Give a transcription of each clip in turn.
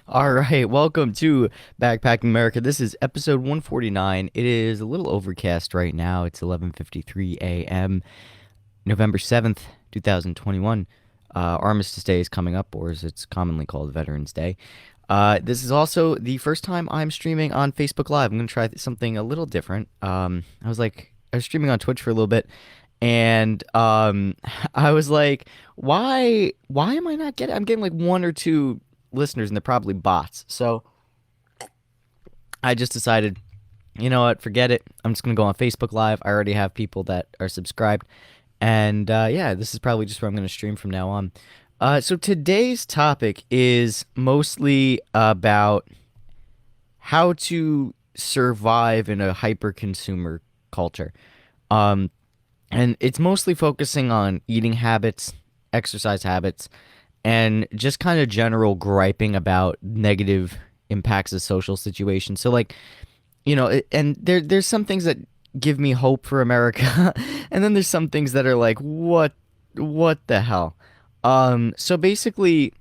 All right, welcome to Backpacking America. This is episode 149. It is a little overcast right now. It's 11:53 a.m. November 7th, 2021. Armistice Day is coming up, or as it's commonly called, Veterans Day. This is also the first time I'm streaming on Facebook Live. I'm going to try something a little different. I was streaming on Twitch for a little bit, and I was like, why am I not getting? I'm getting like one or two listeners, and they're probably bots. So I just decided, you know what, forget it. I'm just gonna go on Facebook Live. I already have people that are subscribed, and yeah, this is probably just where I'm gonna stream from now on. So today's topic is mostly about how to survive in a hyper consumer culture. Um, and it's mostly focusing on eating habits, exercise habits, and just kind of general griping about negative impacts of social situations. So like, and there's some things that give me hope for America, and then there's some things that are like, what the hell? So basically,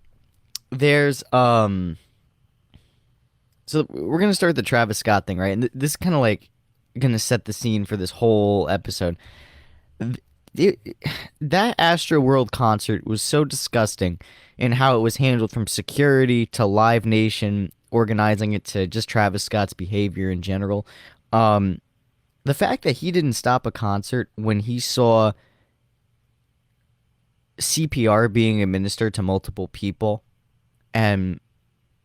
there's so we're gonna start with the Travis Scott thing, right? And this is kind of like gonna set the scene for this whole episode. it, that Astro World concert was so disgusting in how it was handled, from security to Live Nation organizing it to just Travis Scott's behavior in general. Um, the fact that he didn't stop a concert when he saw CPR being administered to multiple people and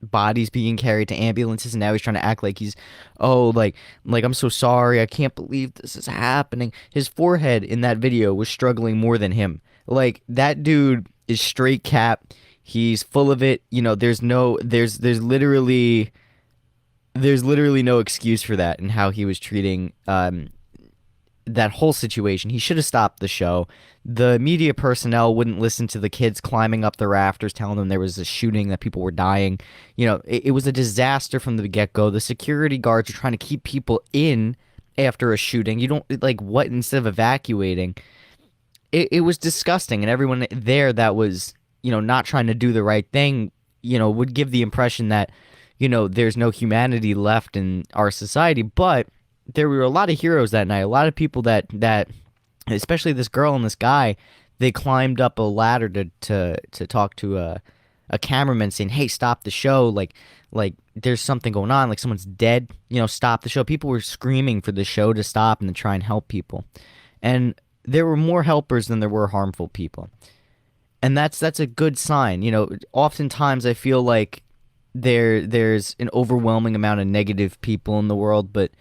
bodies being carried to ambulances, and now he's trying to act like he's, oh, like I'm so sorry, I can't believe this is happening. His forehead in that video was struggling more than him. Like, that dude is straight cap. He's full of it. There's literally no excuse for that and how he was treating that whole situation. He should have stopped the show. The media personnel wouldn't listen to the kids climbing up the rafters, telling them there was a shooting, that people were dying. It was a disaster from the get go. The security guards are trying to keep people in after a shooting. You don't, like, what, instead of evacuating? It was disgusting, and everyone there that was, not trying to do the right thing, would give the impression that, there's no humanity left in our society. But there were a lot of heroes that night. A lot of people that especially this girl and this guy, they climbed up a ladder to talk to a cameraman, saying, "Hey, stop the show! Like there's something going on. Like, someone's dead. Stop the show." People were screaming for the show to stop and to try and help people, and there were more helpers than there were harmful people, and that's a good sign. Oftentimes I feel like there's an overwhelming amount of negative people in the world, but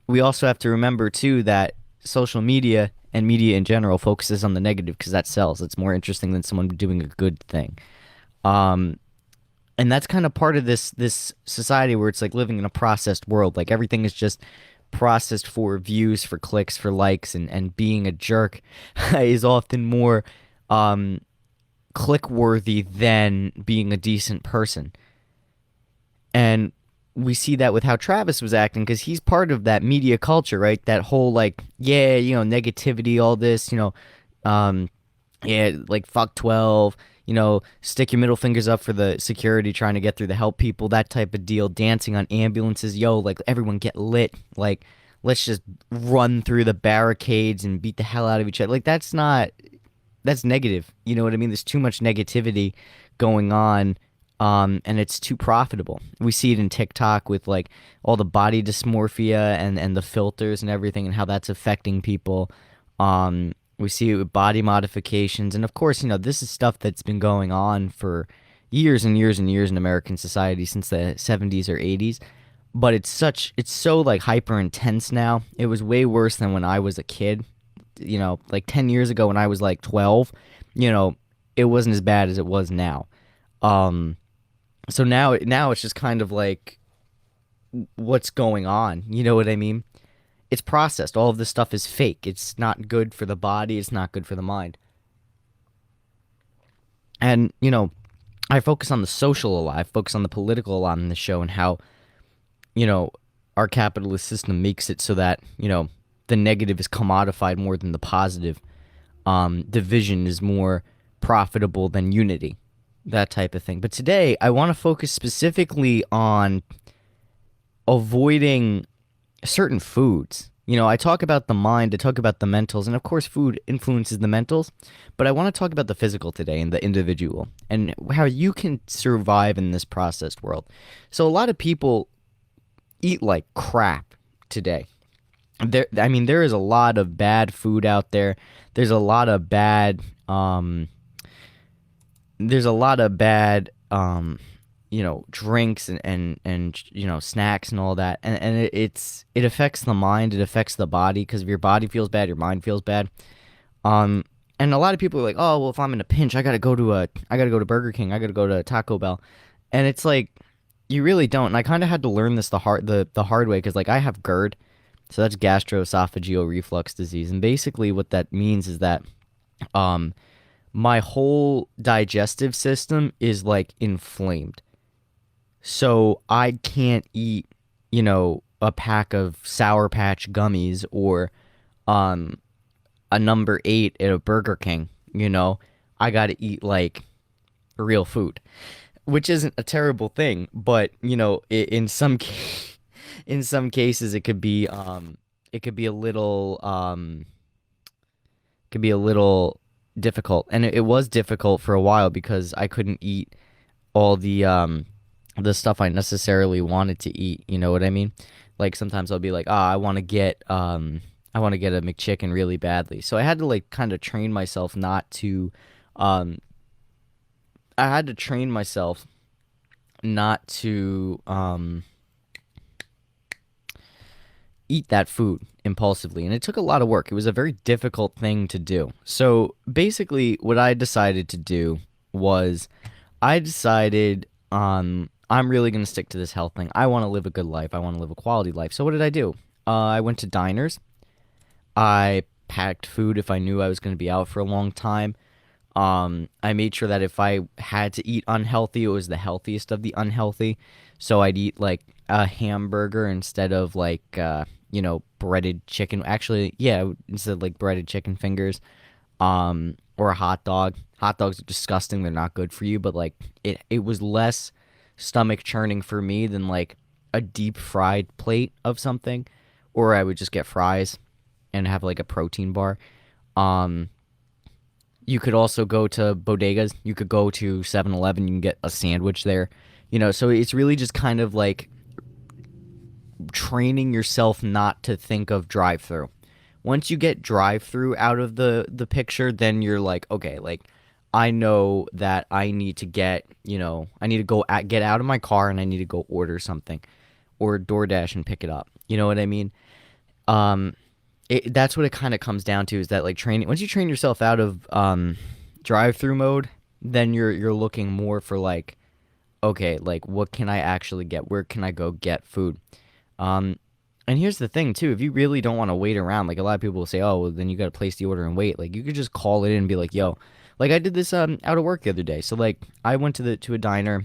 we also have to remember too that social media and media in general focuses on the negative because that sells. It's more interesting than someone doing a good thing. Um, and that's kind of part of this society where it's like living in a processed world. Like, everything is just processed for views, for clicks, for likes, and being a jerk is often more click worthy than being a decent person. And we see that with how Travis was acting, because he's part of that media culture, right? That whole, like, yeah, negativity, all this, um, yeah, like, fuck 12, stick your middle fingers up for the security trying to get through to help people, that type of deal, dancing on ambulances, yo, like, everyone get lit, like, let's just run through the barricades and beat the hell out of each other. Like, that's negative. You know what I mean? There's too much negativity going on, and it's too profitable. We see it in TikTok with, like, all the body dysmorphia and the filters and everything, and how that's affecting people. We see it with body modifications, and of course, this is stuff that's been going on for years and years and years in American society since the 70s or 80s. But it's so, like, hyper intense now. It was way worse than when I was a kid. Like 10 years ago when I was like 12, it wasn't as bad as it was now. Um, so now it's just kind of like, what's going on? You know what I mean? It's processed. All of this stuff is fake. It's not good for the body. It's not good for the mind. And, I focus on the social a lot. I focus on the political a lot in the show, and how, you know, our capitalist system makes it so that, the negative is commodified more than the positive. Division is more profitable than unity. that type of thing. But today, I want to focus specifically on avoiding certain foods. I talk about the mind, I talk about the mentals, and of course, food influences the mentals. But I want to talk about the physical today and the individual and how you can survive in this processed world. So, a lot of people eat like crap today. There is a lot of bad food out there. There's a lot of bad, there's a lot of bad, drinks and snacks and all that, and it affects the mind, it affects the body because if your body feels bad, your mind feels bad. Um, and a lot of people are like, oh well, if I'm in a pinch, I gotta go to Burger King, I gotta go to Taco Bell, and it's like you really don't. And I kind of had to learn this the hard way because like I have GERD, so that's gastroesophageal reflux disease, and basically what that means is that um my whole digestive system is like inflamed. So I can't eat, a pack of Sour Patch gummies or um a number 8 at a Burger King, I got to eat like real food, which isn't a terrible thing, but in in some cases it could be a little difficult. And it was difficult for a while because I couldn't eat all the stuff I necessarily wanted to eat, you know what I mean? Like sometimes I'll be like, "Ah, I want to get a McChicken really badly." So I had to like kind of train myself not to um I had to train myself not to eat that food impulsively. And it took a lot of work. It was a very difficult thing to do. So basically, what I decided to do was I decided I'm really going to stick to this health thing. I want to live a good life. I want to live a quality life. So what did I do? I went to diners. I packed food if I knew I was going to be out for a long time. I made sure that if I had to eat unhealthy, it was the healthiest of the unhealthy. So I'd eat like a hamburger instead of like breaded chicken. Actually, yeah, instead of like breaded chicken fingers, or a hot dog. Hot dogs are disgusting. They're not good for you, but like it was less stomach churning for me than like a deep fried plate of something, or I would just get fries and have like a protein bar. Um, you could also go to bodegas. You could go to 7-Eleven. You can get a sandwich there. So it's really just kind of like training yourself not to think of drive-through. Once you get drive-through out of the picture, then you're like, okay, like I know that I need to I need to get out of my car and I need to go order something or DoorDash and pick it up. You know what I mean? Um, that's what it kind of comes down to is that like training. Once you train yourself out of drive-through mode, then you're looking more for like, okay, like what can I actually get? Where can I go get food? Um, and here's the thing too, if you really don't want to wait around, like a lot of people will say, oh, well, then you got to place the order and wait. Like you could just call it in and be like, yo, like I did this out of work the other day. So like I went to a diner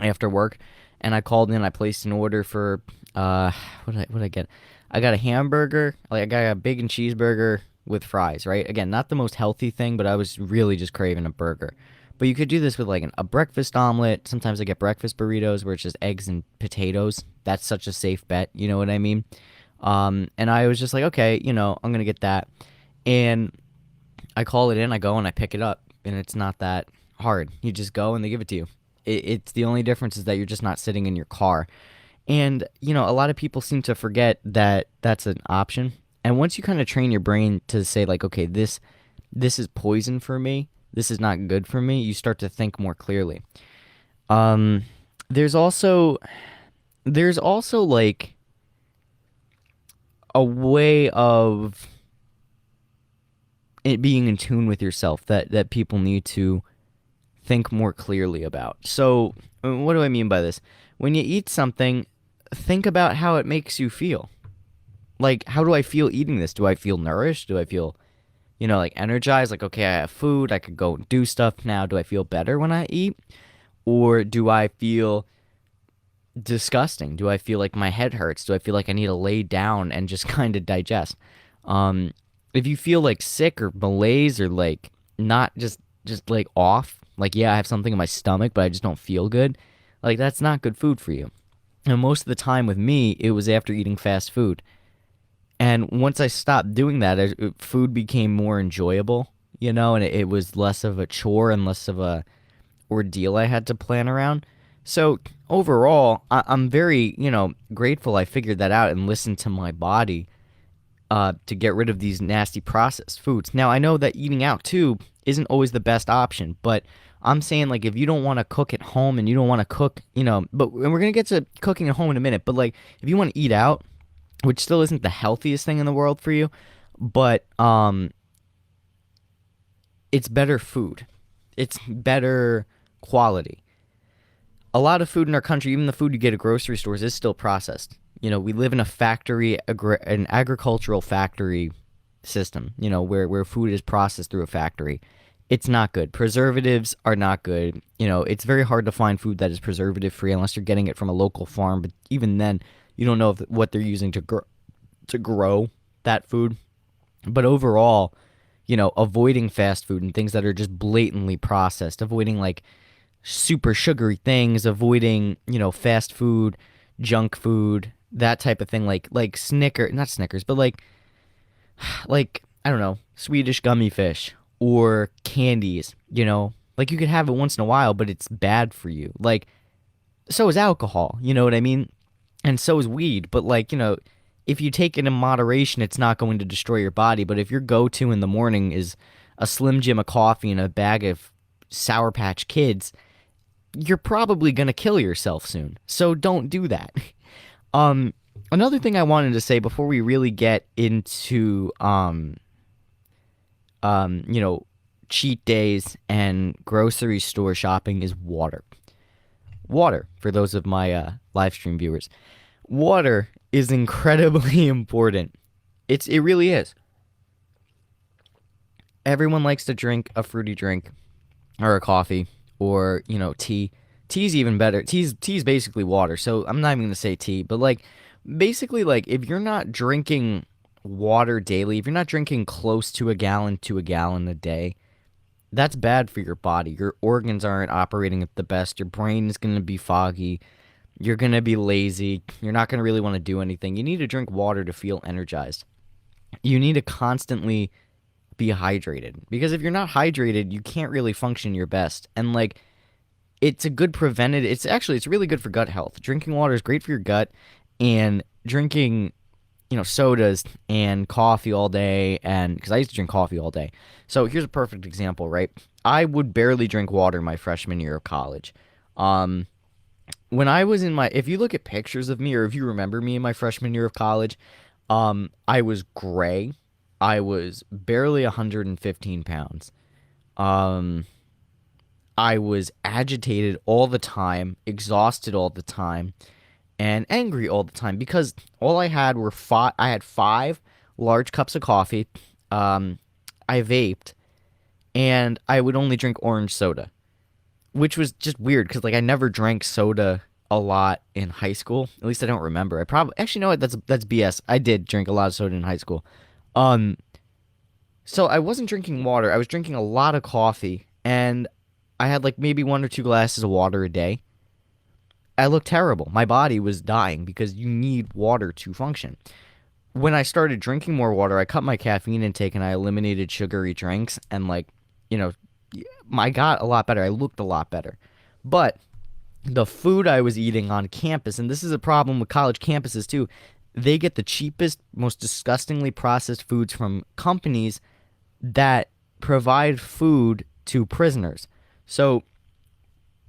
after work and I called in, I placed an order for what did I get? I got a hamburger, like I got a bacon cheeseburger with fries, right? Again, not the most healthy thing, but I was really just craving a burger. But you could do this with like a breakfast omelet. Sometimes I get breakfast burritos where it's just eggs and potatoes. That's such a safe bet. You know what I mean? And I was just like, okay, I'm gonna get that. And I call it in, I go and I pick it up, and it's not that hard. You just go and they give it to you. It's the only difference is that you're just not sitting in your car. And a lot of people seem to forget that that's an option. And once you kind of train your brain to say like, okay, this is poison for me. This is not good for me. You start to think more clearly. Um, there's also like a way of it being in tune with yourself that people need to think more clearly about. So, what do I mean by this? When you eat something, think about how it makes you feel. Like, how do I feel eating this? Do I feel nourished? Do I feel, like energized? Like, okay, I have food. I could go and do stuff now. Do I feel better when I eat? Or do I feel disgusting? Do I feel like my head hurts? Do I feel like I need to lay down and just kind of digest? Um, if you feel like sick or malaise or like not just like off, Like, yeah, I have something in my stomach, but I just don't feel good. Like, that's not good food for you. And most of the time with me, it was after eating fast food. And once I stopped doing that, food became more enjoyable, and it was less of a chore and less of a ordeal I had to plan around. So overall, I'm very, grateful I figured that out and listened to my body to get rid of these nasty processed foods. Now, I know that eating out too isn't always the best option, but I'm saying like if you don't want to cook at home and you don't want to cook, and we're gonna get to cooking at home in a minute, but like if you want to eat out, which still isn't the healthiest thing in the world for you, but it's better food. It's better quality. A lot of food in our country, even the food you get at grocery stores, is still processed. We live in a factory, an agricultural factory system, where food is processed through a factory. It's not good. Preservatives are not good. It's very hard to find food that is preservative free unless you're getting it from a local farm. But even then, you don't know what they're using to grow that food. But overall, avoiding fast food and things that are just blatantly processed, avoiding like super sugary things, avoiding, fast food, junk food, that type of thing, like not Snickers, but like I don't know, Swedish gummy fish or candies, like you could have it once in a while, but it's bad for you. Like so is alcohol, you know what I mean? And so is weed, but like, if you take it in moderation, it's not going to destroy your body. But if your go-to in the morning is a Slim Jim of coffee and a bag of Sour Patch Kids, you're probably going to kill yourself soon. So don't do that. Another thing I wanted to say before we really get into, cheat days and grocery store shopping is water. Water, for those of my live stream viewers. Water is incredibly important. It really is. Everyone likes to drink a fruity drink or a coffee or, tea. Tea's even better. Tea's basically water. So I'm not even going to say tea, but like basically like if you're not drinking water daily, if you're not drinking close to a gallon a day, that's bad for your body. Your organs aren't operating at the best. Your brain is going to be foggy. You're going to be lazy. You're not going to really want to do anything. You need to drink water to feel energized. You need to constantly be hydrated because if you're not hydrated, you can't really function your best. And like it's a good preventative. It's really good for gut health. Drinking water is great for your gut, and drinking sodas and coffee all day, and because I used to drink coffee all day. So here's a perfect example, right? I would barely drink water my freshman year of college. When I was if you look at pictures of me or if you remember me in my freshman year of college, I was gray. I was barely 115 pounds. I was agitated all the time, exhausted all the time, and angry all the time because all I had were I had 5 large cups of coffee. I vaped, and I would only drink orange soda, which was just weird because like I never drank soda a lot in high school. At least I don't remember. I probably actually know what that's BS. I did drink a lot of soda in high school. So I wasn't drinking water. I was drinking a lot of coffee, and I had like maybe 1 or 2 glasses of water a day. I looked terrible. My body was dying because you need water to function. When I started drinking more water, I cut my caffeine intake and I eliminated sugary drinks, and like, I got a lot better. I looked a lot better. But the food I was eating on campus, and this is a problem with college campuses too, they get the cheapest, most disgustingly processed foods from companies that provide food to prisoners. So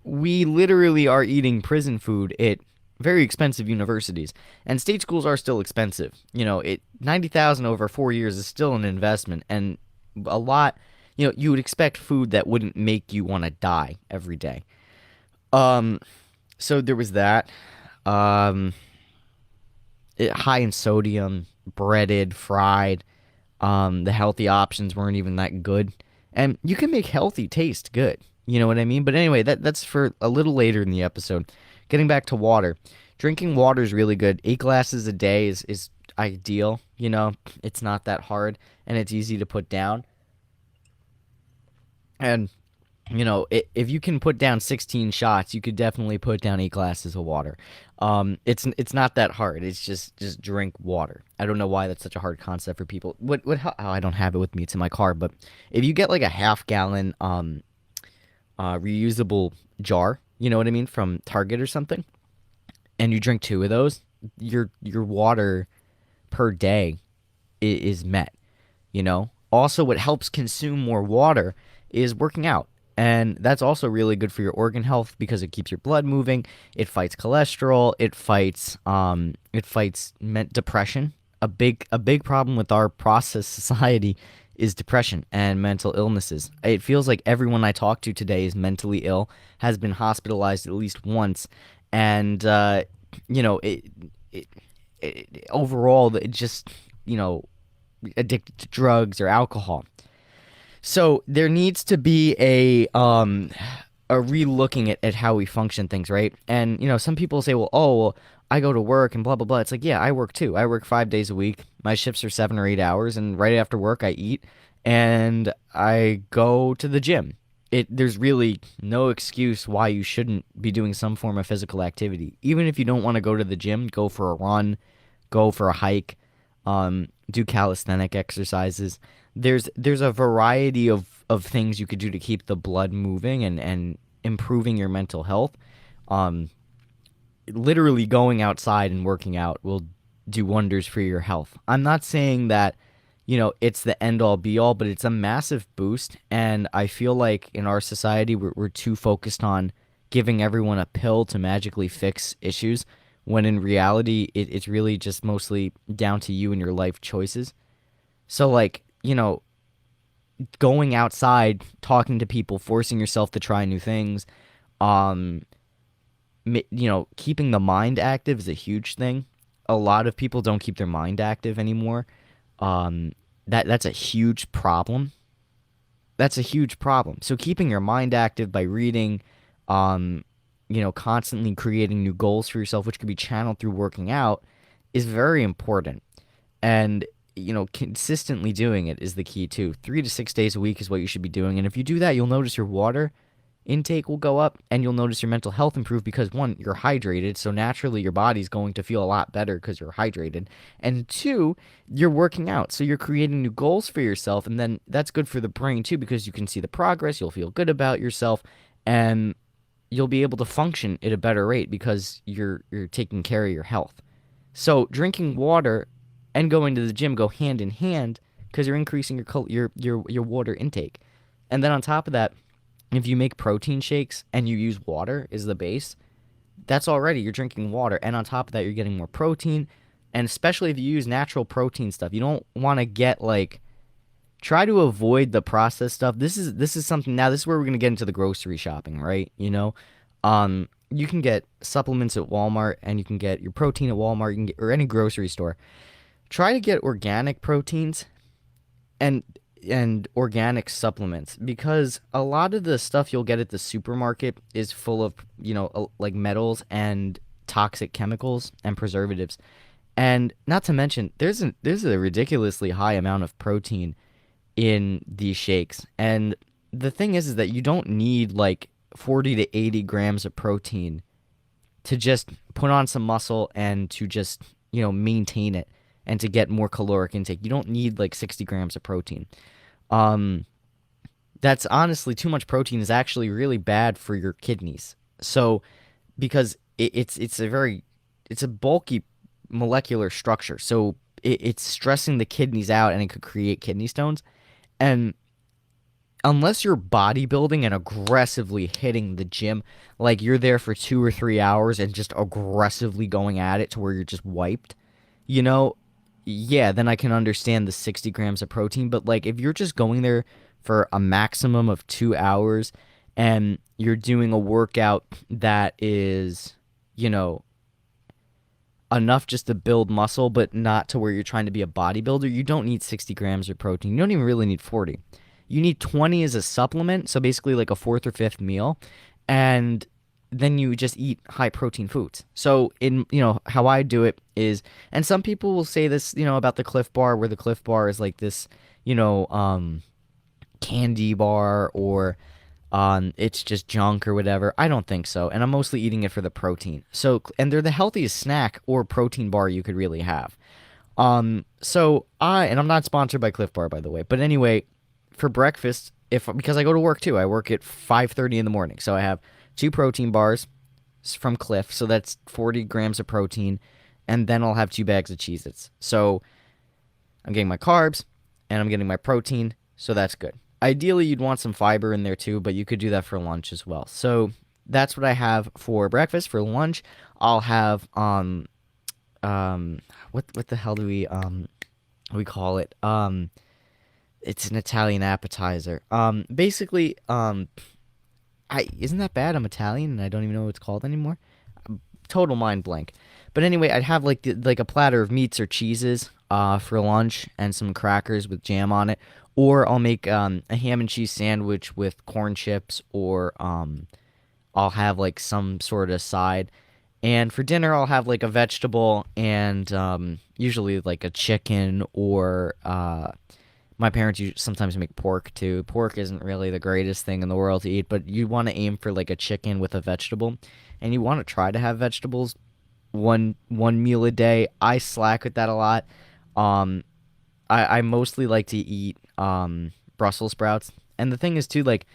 we literally are eating prison food at very expensive universities, and state schools are still expensive. $90,000 over 4 years is still an investment, and a lot. You would expect food that wouldn't make you want to die every day. So there was that. High in sodium, breaded, fried. The healthy options weren't even that good, and you can make healthy taste good. You know what I mean? But anyway, that's for a little later in the episode. Getting back to water. Drinking water is really good. 8 glasses a day is ideal. It's not that hard, and it's easy to put down. And If you can put down 16 shots, you could definitely put down 8 glasses of water. It's not that hard. It's just drink water. I don't know why that's such a hard concept for people. Oh, I don't have it with me. It's in my car. But if you get like a half-gallon reusable jar, you know what I mean, from Target or something, and you drink two of those, your water per day is met. Also, what helps consume more water is working out. And that's also really good for your organ health because it keeps your blood moving. It fights cholesterol. It fights depression. A big problem with our process society is depression and mental illnesses. It feels like everyone I talk to today is mentally ill, has been hospitalized at least once, and you know, it, overall, it just you know addicted to drugs or alcohol. So there needs to be a re-looking at how we function things, right? And some people say, well, I go to work and blah blah blah. It's like, yeah, I work too. I work 5 days a week. My shifts are 7 or 8 hours, and right after work I eat and I go to the gym. There's really no excuse why you shouldn't be doing some form of physical activity. Even if you don't want to go to the gym, go for a run, go for a hike, do calisthenic exercises. There's a variety of things you could do to keep the blood moving and improving your mental health. Um, Literally going outside and working out will do wonders for your health. I'm not saying that, it's the end all be all, but it's a massive boost. And I feel like in our society, we're too focused on giving everyone a pill to magically fix issues, when in reality, it's really just mostly down to you and your life choices. So, like, going outside, talking to people, forcing yourself to try new things, um, keeping the mind active is a huge thing. A lot of people don't keep their mind active anymore. Um, that's a huge problem. That's a huge problem. So keeping your mind active by reading, um, constantly creating new goals for yourself, which could be channeled through working out, is very important. And consistently doing it is the key too. 3 to 6 days a week is what you should be doing. And if you do that, you'll notice your water intake will go up and you'll notice your mental health improve because one, you're hydrated, so naturally your body's going to feel a lot better because you're hydrated. And two, you're working out, so you're creating new goals for yourself, and then that's good for the brain too because you can see the progress, you'll feel good about yourself, and you'll be able to function at a better rate because you're taking care of your health. So drinking water and going to the gym go hand in hand because you're increasing your water intake. And then on top of that, if you make protein shakes and you use water as the base, that's already you're drinking water. And on top of that, you're getting more protein. And especially if you use natural protein stuff, you don't want to get like try to avoid the processed stuff. This is something now. This is where we're gonna get into the grocery shopping, right? You can get supplements at Walmart, and you can get your protein at Walmart, you can get, or any grocery store. Try to get organic proteins and organic supplements because a lot of the stuff you'll get at the supermarket is full of like metals and toxic chemicals and preservatives. And not to mention there's a ridiculously high amount of protein in these shakes. And the thing is that you don't need like 40 to 80 grams of protein to just put on some muscle and to just maintain it and to get more caloric intake. You don't need like 60 grams of protein. Um, that's honestly too much protein is actually really bad for your kidneys. So because it's a bulky molecular structure. So it's stressing the kidneys out and it could create kidney stones. And unless you're bodybuilding and aggressively hitting the gym, like you're there for 2 or 3 hours and just aggressively going at it to where you're just wiped, you know, yeah, then I can understand the 60 grams of protein. But like if you're just going there for a maximum of 2 hours and you're doing a workout that is, you know, enough just to build muscle, but not to where you're trying to be a bodybuilder, you don't need 60 grams of protein. You don't even really need 40. You need 20 as a supplement, so basically like a fourth or fifth meal, and then you just eat high protein foods. So how I do it is, and some people will say this, about the Cliff Bar, where the Cliff Bar is like this, candy bar or it's just junk or whatever. I don't think so. And I'm mostly eating it for the protein. So, and they're the healthiest snack or protein bar you could really have. And I'm not sponsored by Cliff Bar, by the way. But anyway, for breakfast, if because I go to work too, I work at 5:30 in the morning. So I have two protein bars from Cliff. So that's 40 grams of protein. And then I'll have two bags of Cheez-Its. So I'm getting my carbs and I'm getting my protein. So that's good. Ideally, you'd want some fiber in there too, but you could do that for lunch as well. So that's what I have for breakfast. For lunch, I'll have um what the hell do we call it? It's an Italian appetizer. Basically, I isn't that bad? I'm Italian and I don't even know what it's called anymore. Total mind blank. But anyway, I'd have like a platter of meats or cheeses for lunch and some crackers with jam on it, or I'll make a ham and cheese sandwich with corn chips, or I'll have like some sort of side. And for dinner, I'll have like a vegetable and usually like a chicken or my parents sometimes make pork too. Pork isn't really the greatest thing in the world to eat, but you want to aim for like a chicken with a vegetable, and you want to try to have vegetables one meal a day. I slack with that a lot. Um, I mostly like to eat Brussels sprouts, and the thing is too, like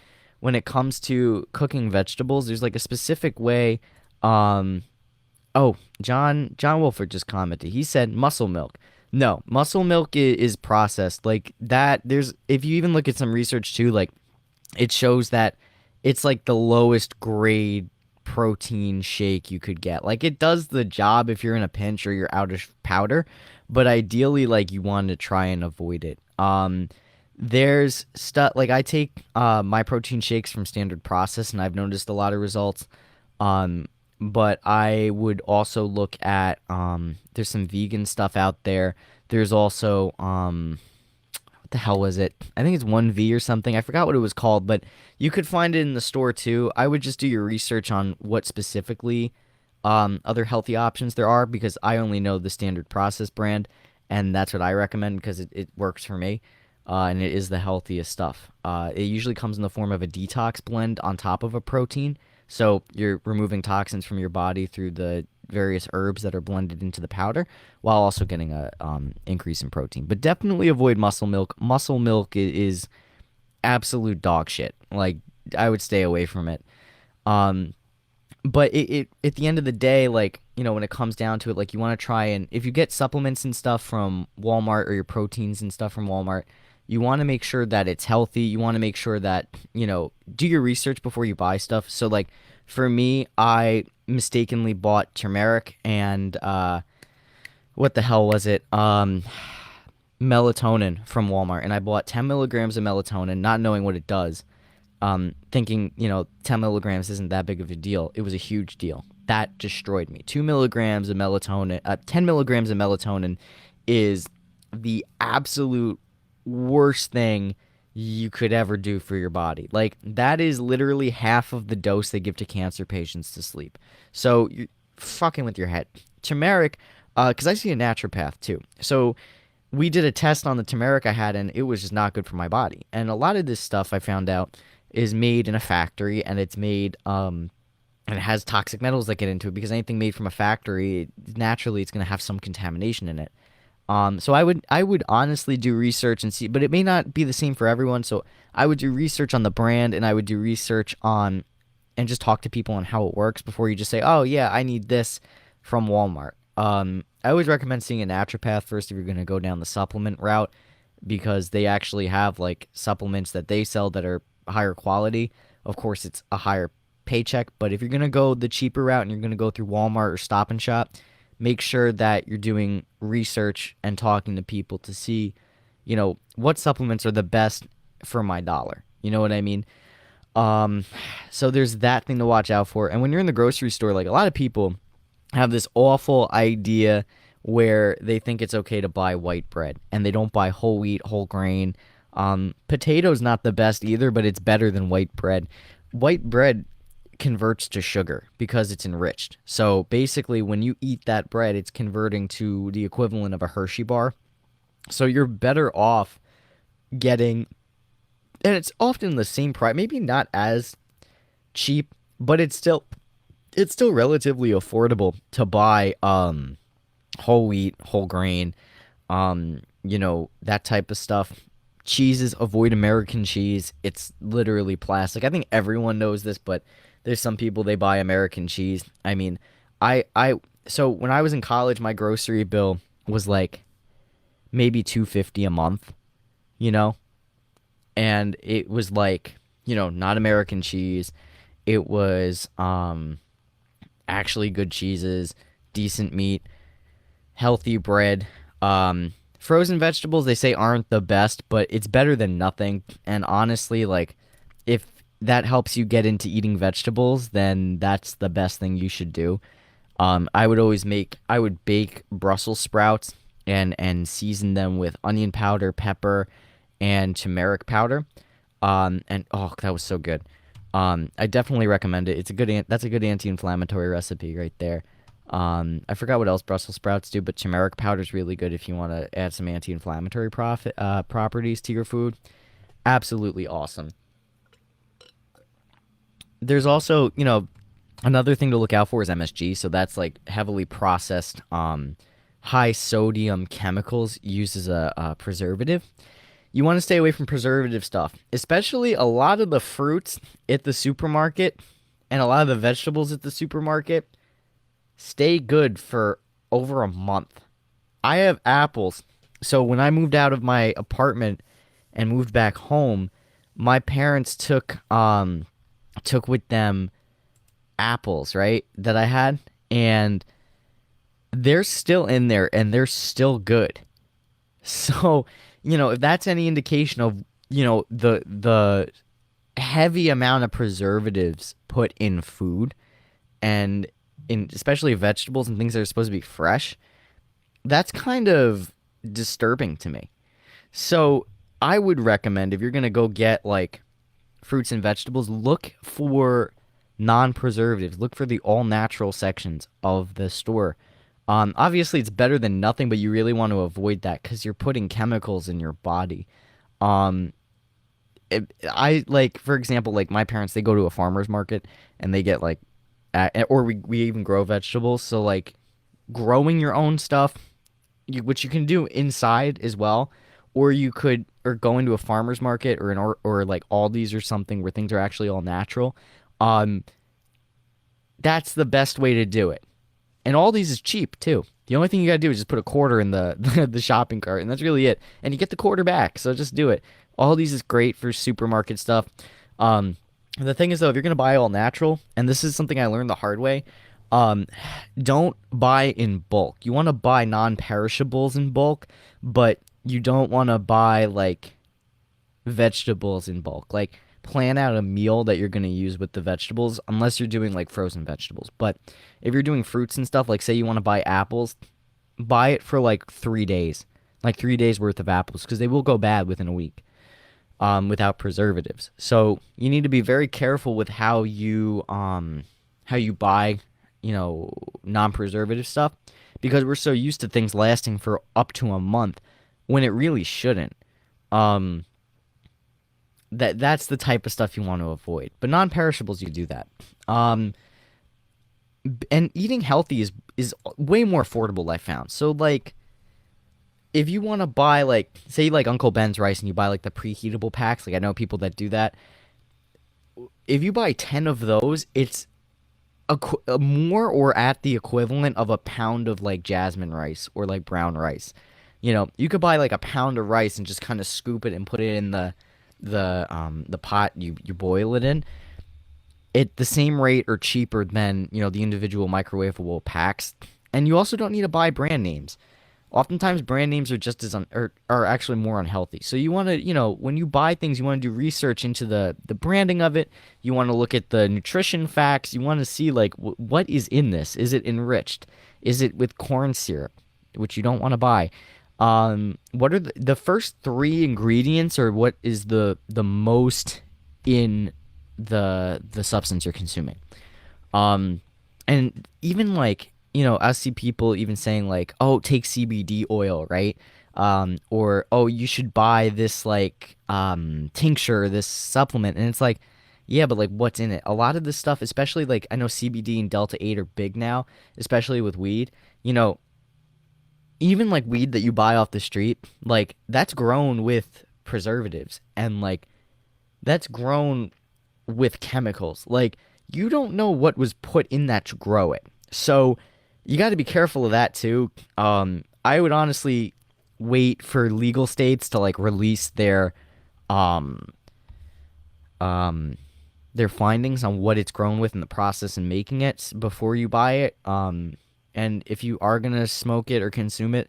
when it comes to cooking vegetables, there's like a specific way. Um, Oh, John Wolford just commented. He said muscle milk. No, muscle milk is processed like that. There's if you even look at some research too, like it shows that it's like the lowest grade protein shake you could get. Like it does the job if you're in a pinch or you're out of powder, but ideally like you want to try and avoid it. There's stuff like I take my protein shakes from Standard Process and I've noticed a lot of results. Um, but I would also look at there's some vegan stuff out there. There's also what the hell was it? I think it's 1V or something. I forgot what it was called, but you could find it in the store too. I would just do your research on what specifically other healthy options there are, because I only know the Standard Process brand, and that's what I recommend because it works for me. And it is the healthiest stuff. It usually comes in the form of a detox blend on top of a protein. So you're removing toxins from your body through the various herbs that are blended into the powder, while also getting a increase in protein. But definitely avoid muscle milk. Muscle milk is absolute dog shit. Like I would stay away from it. Um, but it at the end of the day, like when it comes down to it, like you want to try and if you get supplements and stuff from Walmart or your proteins and stuff from Walmart, you want to make sure that it's healthy. You want to make sure that do your research before you buy stuff. So like for me, I mistakenly bought turmeric and what the hell was it? Melatonin from Walmart, and I bought 10 milligrams of melatonin, not knowing what it does. Thinking 10 milligrams isn't that big of a deal. It was a huge deal. That destroyed me. 2 milligrams of melatonin, 10 milligrams of melatonin is the absolute worst thing you could ever do for your body. Like that is literally half of the dose they give to cancer patients to sleep. So you're fucking with your head. Turmeric, because I see a naturopath too. So we did a test on the turmeric I had, and it was just not good for my body. And a lot of this stuff I found out is made in a factory, and it's made and it has toxic metals that get into it, because anything made from a factory, naturally it's going to have some contamination in it. So I would honestly do research and see, but it may not be the same for everyone. So I would do research on the brand, and I would do research on and just talk to people on how it works before you just say, oh yeah, I need this from Walmart. I always recommend seeing a naturopath first if you're going to go down the supplement route, because they actually have like supplements that they sell that are higher quality. Of course, it's a higher paycheck, but if you're going to go the cheaper route and you're going to go through Walmart or Stop and Shop, make sure that you're doing research and talking to people to see, what supplements are the best for my dollar. You know what I mean? So there's that thing to watch out for. And when you're in the grocery store, like a lot of people have this awful idea where they think it's okay to buy white bread and they don't buy whole wheat, whole grain. Potatoes not the best either, but it's better than white bread. White bread converts to sugar because it's enriched. So basically when you eat that bread, it's converting to the equivalent of a Hershey bar. So you're better off getting and it's often the same price, maybe not as cheap, but it's still relatively affordable to buy whole wheat, whole grain, that type of stuff. Cheeses, avoid American cheese. It's literally plastic. I think everyone knows this, but there's some people they buy American cheese. I mean, I so when I was in college, my grocery bill was like maybe 250 a month, you know? And it was like, not American cheese. It was actually good cheeses, decent meat, healthy bread. Frozen vegetables they say aren't the best, but it's better than nothing. And honestly, like if that helps you get into eating vegetables, then that's the best thing you should do. I would bake Brussels sprouts and season them with onion powder, pepper, and turmeric powder. And oh, that was so good. I definitely recommend it. That's a good anti-inflammatory recipe right there. I forgot what else Brussels sprouts do, but turmeric powder is really good if you want to add some anti-inflammatory properties to your food. Absolutely awesome. There's also, another thing to look out for is MSG. So that's like heavily processed, high sodium chemicals used as a preservative. You want to stay away from preservative stuff, especially a lot of the fruits at the supermarket and a lot of the vegetables at the supermarket stay good for over a month. I have apples. So when I moved out of my apartment and moved back home, my parents took with them apples, right? That I had and they're still in there and they're still good. So, if that's any indication of, the heavy amount of preservatives put in food and in especially vegetables and things that are supposed to be fresh, that's kind of disturbing to me. So, I would recommend if you're going to go get like fruits and vegetables, look for non-preservatives. Look for the all-natural sections of the store. Obviously, it's better than nothing, but you really want to avoid that because you're putting chemicals in your body. Um, I like, for example, like my parents, they go to a farmer's market and they get like, or we even grow vegetables. So like, growing your own stuff, which you can do inside as well, or you could, or go into a farmer's market or like Aldi's or something where things are actually all natural. Um, that's the best way to do it. And all these is cheap too. The only thing you gotta do is just put a quarter in the the shopping cart, and that's really it. And you get the quarter back, so just do it. All these is great for supermarket stuff. Um, the thing is though, if you're gonna buy all natural, and this is something I learned the hard way, um, don't buy in bulk. You want to buy non-perishables in bulk, but you don't want to buy like vegetables in bulk. Like plan out a meal that you're going to use with the vegetables unless you're doing like frozen vegetables. But if you're doing fruits and stuff, like say you want to buy apples, buy it for like 3 days. Like 3 days worth of apples because they will go bad within a week without preservatives. So you need to be very careful with how you buy, non-preservative stuff because we're so used to things lasting for up to a month when it really shouldn't. Um, that's the type of stuff you want to avoid. But non-perishables, you do that. Um, and eating healthy is way more affordable, I found. So like, if you want to buy like, say like Uncle Ben's rice, and you buy like the preheatable packs, like I know people that do that. If you buy 10 of those, it's more or at the equivalent of a pound of like jasmine rice or like brown rice. You could buy like a pound of rice and just kind of scoop it and put it in the pot you boil it in at the same rate or cheaper than the individual microwavable packs. And you also don't need to buy brand names. Oftentimes brand names are just as are actually more unhealthy. So you want to, when you buy things, you want to do research into the branding of it. You want to look at the nutrition facts. You want to see like what is in this. Is it enriched? Is it with corn syrup, which you don't want to buy? What are the first three ingredients, or what is the most in the substance you're consuming? Um, and even like, I see people even saying like, oh, take CBD oil, right? or oh, you should buy this like tincture, this supplement, and it's like, yeah, but like what's in it? A lot of this stuff, especially like I know CBD and Delta 8 are big now, especially with weed. You know, even like weed that you buy off the street, like that's grown with preservatives and like that's grown with chemicals. Like you don't know what was put in that to grow it. So you got to be careful of that too. I would honestly wait for legal states to like release um um their findings on what it's grown with in the process and making it before you buy it. And if you are gonna smoke it or consume it,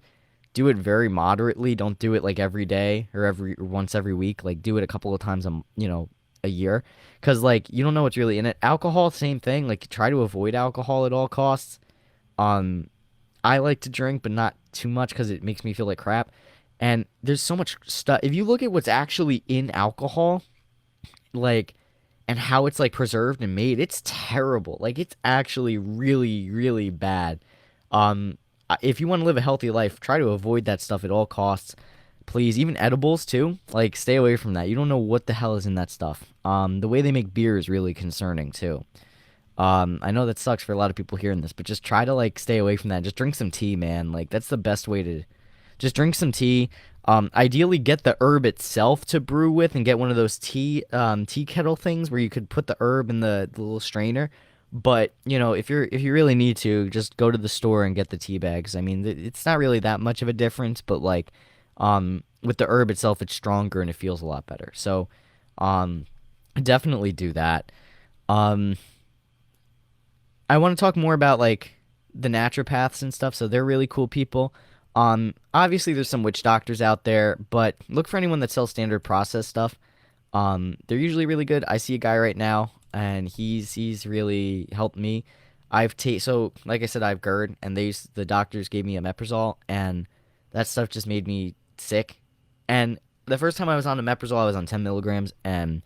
do it very moderately. Don't do it like every day or once every week. Like do it a couple of times a year, because like you don't know what's really in it. Alcohol, same thing. Like try to avoid alcohol at all costs. Um, I like to drink, but not too much because it makes me feel like crap. And there's so much stuff. If you look at what's actually in alcohol, like and how it's like preserved and made, it's terrible. Like it's actually really, really bad. If you want to live a healthy life, try to avoid that stuff at all costs. Please, even edibles too. Like stay away from that. You don't know what the hell is in that stuff. The way they make beer is really concerning too. I know that sucks for a lot of people hearing this, but just try to like stay away from that. Just drink some tea, man. Like that's the best way to just drink some tea. Ideally, get the herb itself to brew with, and get one of those tea kettle things where you could put the herb in the little strainer. But you know, if you really need to, just go to the store and get the tea bags. I mean, it's not really that much of a difference, but like, with the herb itself, it's stronger and it feels a lot better. So, um, definitely do that. Um, I want to talk more about like the naturopaths and stuff. So they're really cool people. Obviously there's some witch doctors out there, but look for anyone that sells standard process stuff. They're usually really good. I see a guy right now, and he's really helped me. So like I said, I have GERD, and the doctors gave me omeprazole, and that stuff just made me sick. And the first time I was on omeprazole, I was on 10 milligrams, and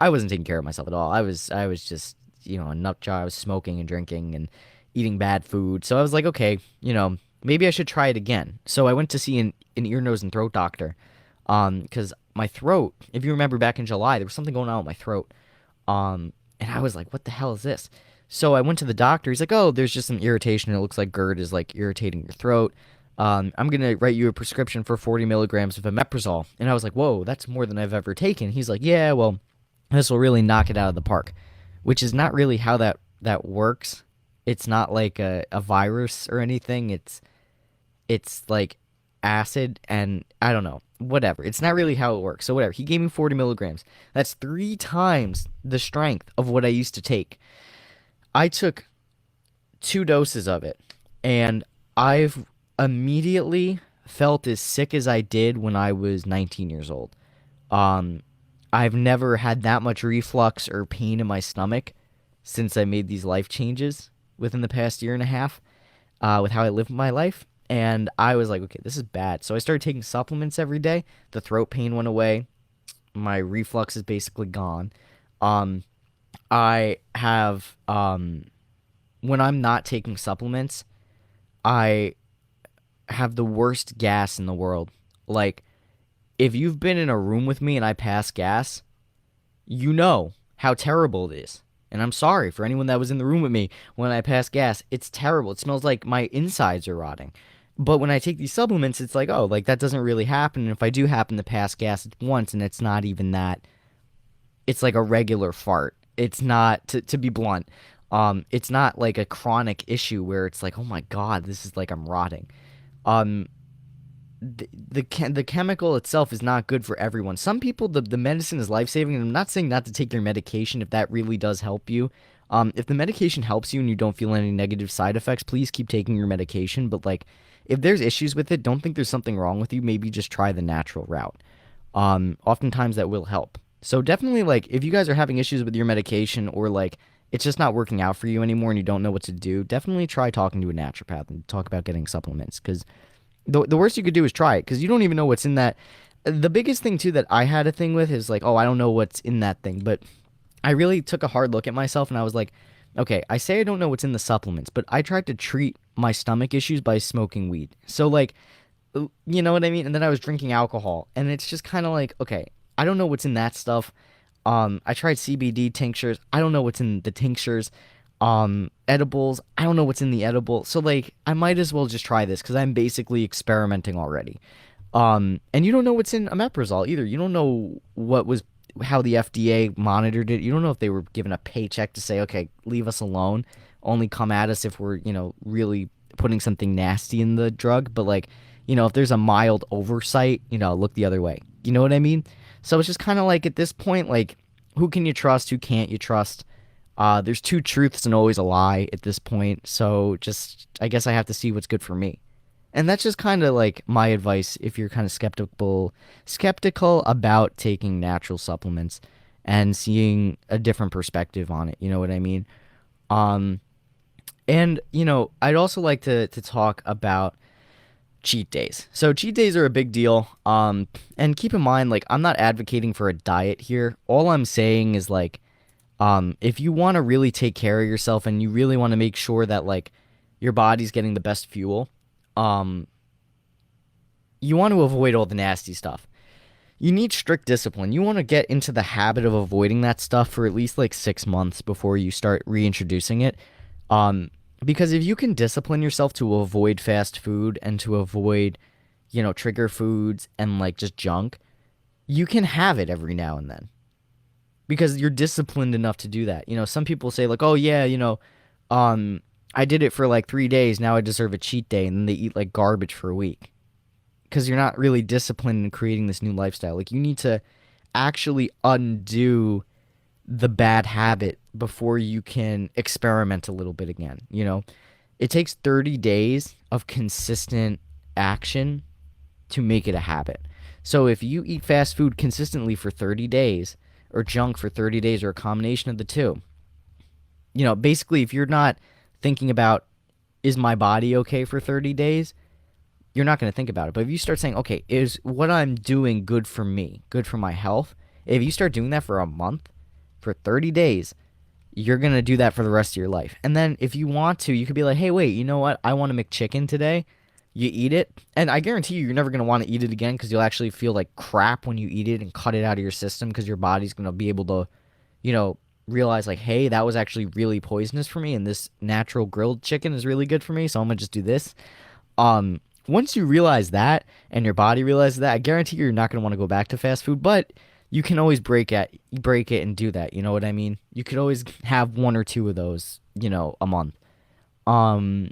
I wasn't taking care of myself at all. I was just, a nut job. I was smoking and drinking and eating bad food. So I was like, okay, maybe I should try it again. So I went to see an ear, nose, and throat doctor. Because my throat, if you remember back in July, there was something going on with my throat. And I was like, what the hell is this? So I went to the doctor. He's like, oh, there's just some irritation. It looks like GERD is like irritating your throat. I'm gonna write you a prescription for 40 milligrams of omeprazole. And I was like, whoa, that's more than I've ever taken. He's like, yeah, well, this will really knock it out of the park, which is not really how that works. It's not like a virus or anything. It's like acid, and I don't know, whatever. It's not really how it works. So whatever. He gave me 40 milligrams. That's 3 times the strength of what I used to take. I took 2 doses of it, and I've immediately felt as sick as I did when I was 19 years old. Um, I've never had that much reflux or pain in my stomach since I made these life changes within the past year and a half, with how I live my life. And I was like, okay, this is bad. So I started taking supplements every day. The throat pain went away. My reflux is basically gone. Um, I have, when I'm not taking supplements, I have the worst gas in the world. Like, if you've been in a room with me and I pass gas, you know how terrible it is. And I'm sorry for anyone that was in the room with me when I pass gas. It's terrible. It smells like my insides are rotting. But when I take these supplements, it's like, oh, like that doesn't really happen. And if I do happen to pass gas, it's once, and it's not even that. It's like a regular fart. It's not, to be blunt, it's not like a chronic issue where it's like, oh my God, this is like I'm rotting. Um, the chemical itself is not good for everyone. Some people, the medicine is life-saving, and I'm not saying not to take your medication if that really does help you. If the medication helps you and you don't feel any negative side effects, please keep taking your medication. But like, if there's issues with it, don't think there's something wrong with you. Maybe just try the natural route. Oftentimes that will help. So definitely, like, if you guys are having issues with your medication, or like it's just not working out for you anymore and you don't know what to do, definitely try talking to a naturopath and talk about getting supplements, because the worst you could do is try it, because you don't even know what's in that. The biggest thing too that I had a thing with is like, oh, I don't know what's in that thing. But I really took a hard look at myself, and I was like, okay, I say I don't know what's in the supplements, but I tried to treat my stomach issues by smoking weed. So like, You know what I mean? And then I was drinking alcohol, and it's just kind of like, okay, I don't know what's in that stuff. I tried CBD tinctures. I don't know what's in the tinctures. Edibles. I don't know what's in the edible. So like, I might as well just try this because I'm basically experimenting already. And you don't know what's in omeprazole either. You don't know how the FDA monitored it. You don't know if they were given a paycheck to say, okay, leave us alone. Only come at us if we're, really putting something nasty in the drug. But like, if there's a mild oversight, look the other way. You know what I mean? So it's just kind of like at this point, like, who can you trust? Who can't you trust? There's two truths and always a lie at this point. So just, I guess I have to see what's good for me. And that's just kind of like my advice if you're kind of skeptical about taking natural supplements and seeing a different perspective on it. You know what I mean? Um, and I'd also like to talk about cheat days. So cheat days are a big deal. And keep in mind, like, I'm not advocating for a diet here. All I'm saying is like, if you want to really take care of yourself and you really want to make sure that like your body's getting the best fuel, um, you want to avoid all the nasty stuff. You need strict discipline. You want to get into the habit of avoiding that stuff for at least like 6 months before you start reintroducing it. Um, because if you can discipline yourself to avoid fast food and to avoid, trigger foods and like just junk, you can have it every now and then because you're disciplined enough to do that. Some people say like, "Oh yeah, um, I did it for like 3 days. Now I deserve a cheat day," and then they eat like garbage for a week because you're not really disciplined in creating this new lifestyle. Like you need to actually undo the bad habit before you can experiment a little bit again. It takes 30 days of consistent action to make it a habit. So if you eat fast food consistently for 30 days or junk for 30 days or a combination of the two, basically if you're not thinking about is my body okay for 30 days, you're not going to think about it. But if you start saying, okay, is what I'm doing good for me, good for my health? If you start doing that for a month, for 30 days, you're going to do that for the rest of your life. And then if you want to, you could be like, hey, wait, you know what? I want to make chicken today. You eat it. And I guarantee you're never going to want to eat it again because you'll actually feel like crap when you eat it and cut it out of your system because your body's going to be able to, realize like, hey, that was actually really poisonous for me and this natural grilled chicken is really good for me. So I'm going to just do this. Once you realize that and your body realizes that, I guarantee you're not going to want to go back to fast food, but you can always break it and do that. You know what I mean? You could always have one or two of those, a month. Um,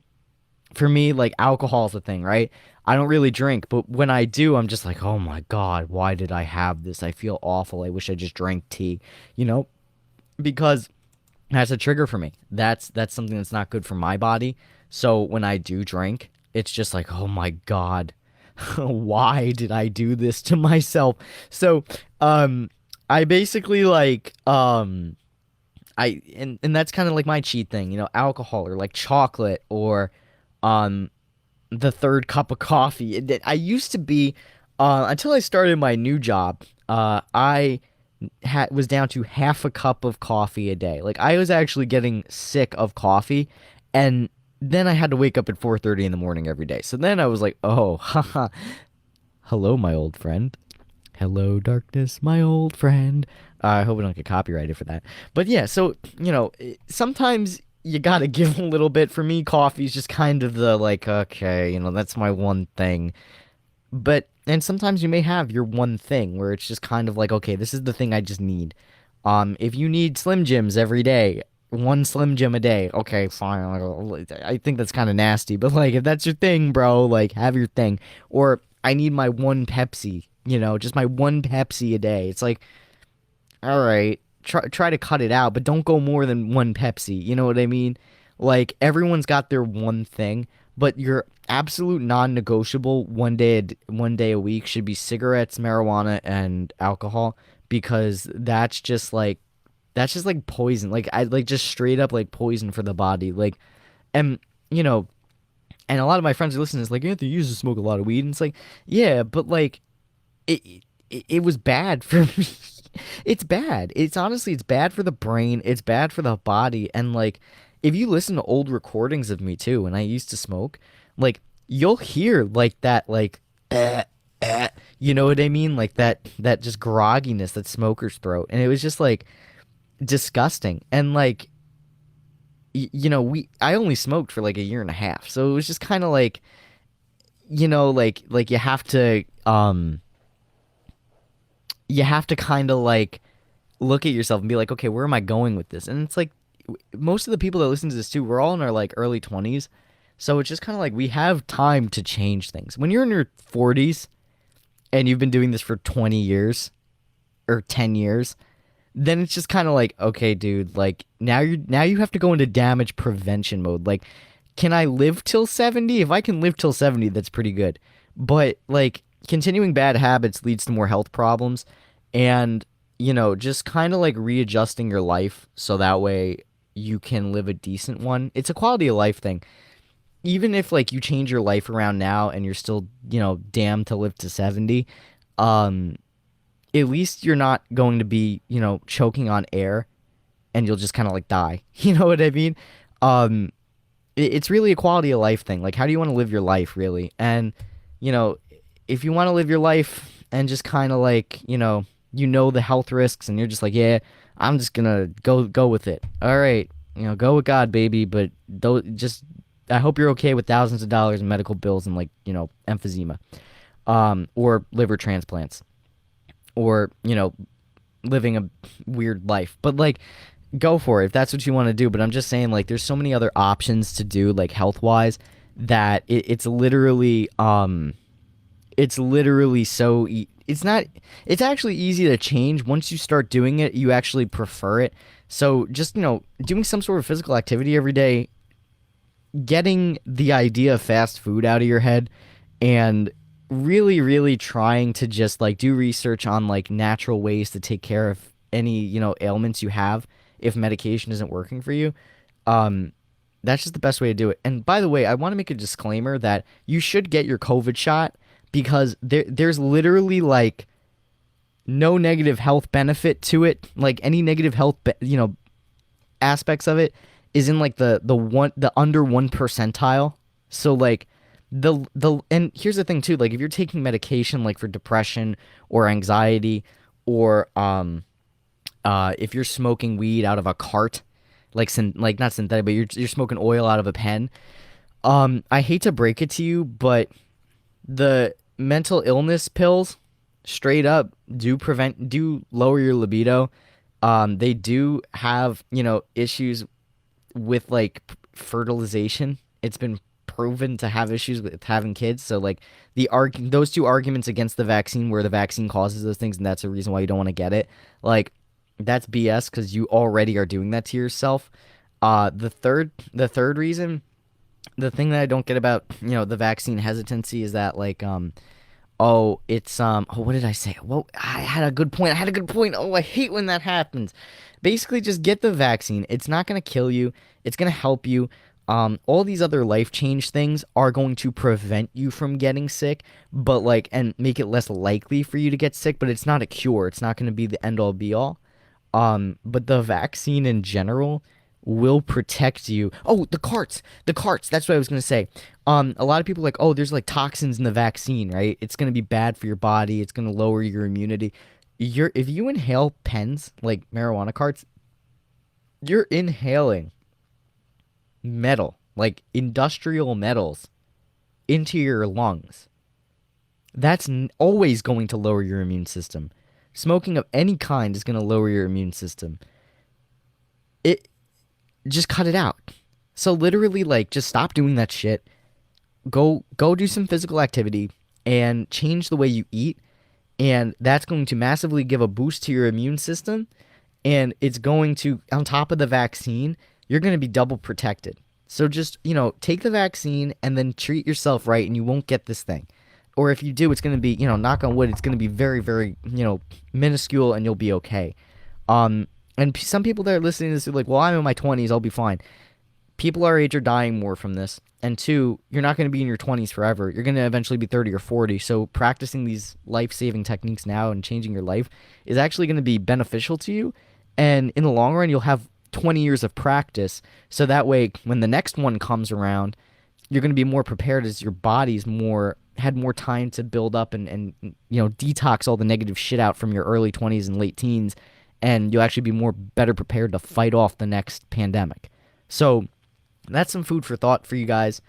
for me, like alcohol is a thing, right? I don't really drink, but when I do, I'm just like, oh my God, why did I have this? I feel awful. I wish I just drank tea, you know, because that's a trigger for me. That's something that's not good for my body. So when I do drink, it's just like, oh my God, why did I do this to myself? So, I basically like, and that's kind of like my cheat thing, alcohol or like chocolate or, um, the third cup of coffee. I used to be, until I started my new job, I was down to half a cup of coffee a day. Like I was actually getting sick of coffee, and then I had to wake up at 4:30 in the morning every day. So then I was like, oh, haha, hello, my old friend. Hello, darkness, my old friend. I hope we don't get copyrighted for that. But yeah, so, sometimes you gotta give a little bit. For me, coffee's just kind of the like, okay, that's my one thing. And sometimes you may have your one thing where it's just kind of like, okay, this is the thing I just need. If you need Slim Jims every day, one Slim Jim a day, okay, fine. I think that's kind of nasty, but like, if that's your thing, bro, like, have your thing. Or I need my one Pepsi, just my one Pepsi a day. It's like, all right, try to cut it out, but don't go more than one Pepsi. You know what I mean? Like everyone's got their one thing, but your absolute non-negotiable one day a week should be cigarettes, marijuana, and alcohol because that's just like poison. Like I like just straight up like poison for the body. Like and you know, and a lot of my friends are listening. It's like Anthony used to smoke a lot of weed, and it's like yeah, but like it was bad for me. It's bad. It's bad for the brain. It's bad for the body. And like, if you listen to old recordings of me too, when I used to smoke, like you'll hear like that, like You know what I mean? Like that just grogginess, that smoker's throat. And it was just like disgusting. And like I only smoked for like a year and a half. So it was just kind of like, like you have to kind of like look at yourself and be like, okay, where am I going with this? And it's like most of the people that listen to this too, we're all in our like early 20s. So it's just kind of like we have time to change things. When you're in your 40s and you've been doing this for 20 years or 10 years, then it's just kind of like, okay, dude, like now you have to go into damage prevention mode. Like, can I live till 70? If I can live till 70, that's pretty good. But like continuing bad habits leads to more health problems, and just kind of like readjusting your life so that way you can live a decent one. It's a quality of life thing. Even if like you change your life around now and you're still, damned to live to 70, um at least you're not going to be, choking on air and you'll just kind of like die. You know what I mean? Um, it's really a quality of life thing. Like, how do you want to live your life, really? And, you know, if you want to live your life and just kind of like, the health risks and you're just like, yeah, I'm just gonna go with it. All right, go with God, baby. But just, I hope you're okay with thousands of dollars in medical bills and like, emphysema, or liver transplants, or living a weird life. But like, go for it if that's what you want to do. But I'm just saying, like, there's so many other options to do, like health wise, that it's literally it's not it's actually easy to change. Once you start doing it, you actually prefer it. So just, doing some sort of physical activity every day, getting the idea of fast food out of your head, and really, really trying to just like do research on like natural ways to take care of any, ailments you have if medication isn't working for you. Um, that's just the best way to do it. And by the way, I want to make a disclaimer that you should get your COVID shot, because there's literally like no negative health benefit to it. Like any negative health, aspects of it is in like the under 1 percentile. So like and here's the thing too, like if you're taking medication like for depression or anxiety, or if you're smoking weed out of a cart, like not synthetic, but you're smoking oil out of a pen. I hate to break it to you, but the mental illness pills straight up do lower your libido. They do have, issues with like fertilization. It's been proven to have issues with having kids. So like those two arguments against the vaccine, where the vaccine causes those things and that's the reason why you don't want to get it, like that's BS, because you already are doing that to yourself. The third reason, the thing that I don't get about, the vaccine hesitancy is that like what did I say? Well, I had a good point. Oh, I hate when that happens. Basically, just get the vaccine. It's not going to kill you. It's going to help you. All these other life change things are going to prevent you from getting sick, but like, and make it less likely for you to get sick, but it's not a cure. It's not going to be the end all be all. But the vaccine in general will protect you. Oh, the carts. That's what I was gonna say. A lot of people are like, oh, there's like toxins in the vaccine, right? It's gonna be bad for your body. It's gonna lower your immunity. If you inhale pens like marijuana carts, you're inhaling metal, like industrial metals, into your lungs. That's always going to lower your immune system. Smoking of any kind is going to lower your immune system. It Just cut it out. So literally, like, just stop doing that shit. Go do some physical activity and change the way you eat, and that's going to massively give a boost to your immune system, and it's going to, on top of the vaccine, you're going to be double protected. So just, take the vaccine and then treat yourself right, and you won't get this thing. Or if you do, it's going to be, knock on wood, it's going to be very, very, minuscule, and you'll be okay. And some people that are listening to this are like, well, I'm in my 20s, I'll be fine. People our age are dying more from this. And two, you're not going to be in your 20s forever. You're going to eventually be 30 or 40. So practicing these life-saving techniques now and changing your life is actually going to be beneficial to you. And in the long run, you'll have 20 years of practice. So that way, when the next one comes around, you're going to be more prepared, as your body's more had more time to build up and detox all the negative shit out from your early 20s and late teens, and you'll actually be more better prepared to fight off the next pandemic. So that's some food for thought for you guys.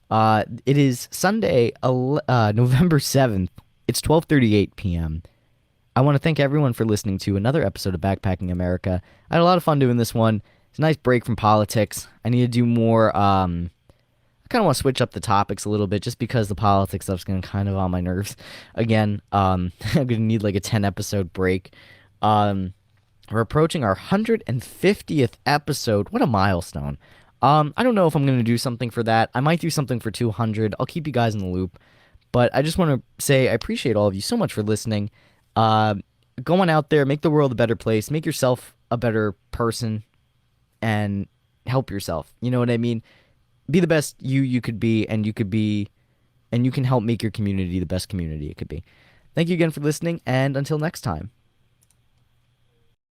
It is Sunday, November 7th. It's 12:38 p.m. I want to thank everyone for listening to another episode of Backpacking America. I had a lot of fun doing this one. It's a nice break from politics. I need to do more. I kind of want to switch up the topics a little bit just because the politics stuff's going to kind of on my nerves again. I'm going to need like a 10 episode break. We're approaching our 150th episode. What a milestone. I don't know if I'm going to do something for that. I might do something for 200. I'll keep you guys in the loop. But I just want to say I appreciate all of you so much for listening. Go on out there, make the world a better place, make yourself a better person, and help yourself. You know what I mean? Be the best you could be, and you can help make your community the best community it could be. Thank you again for listening, and until next time.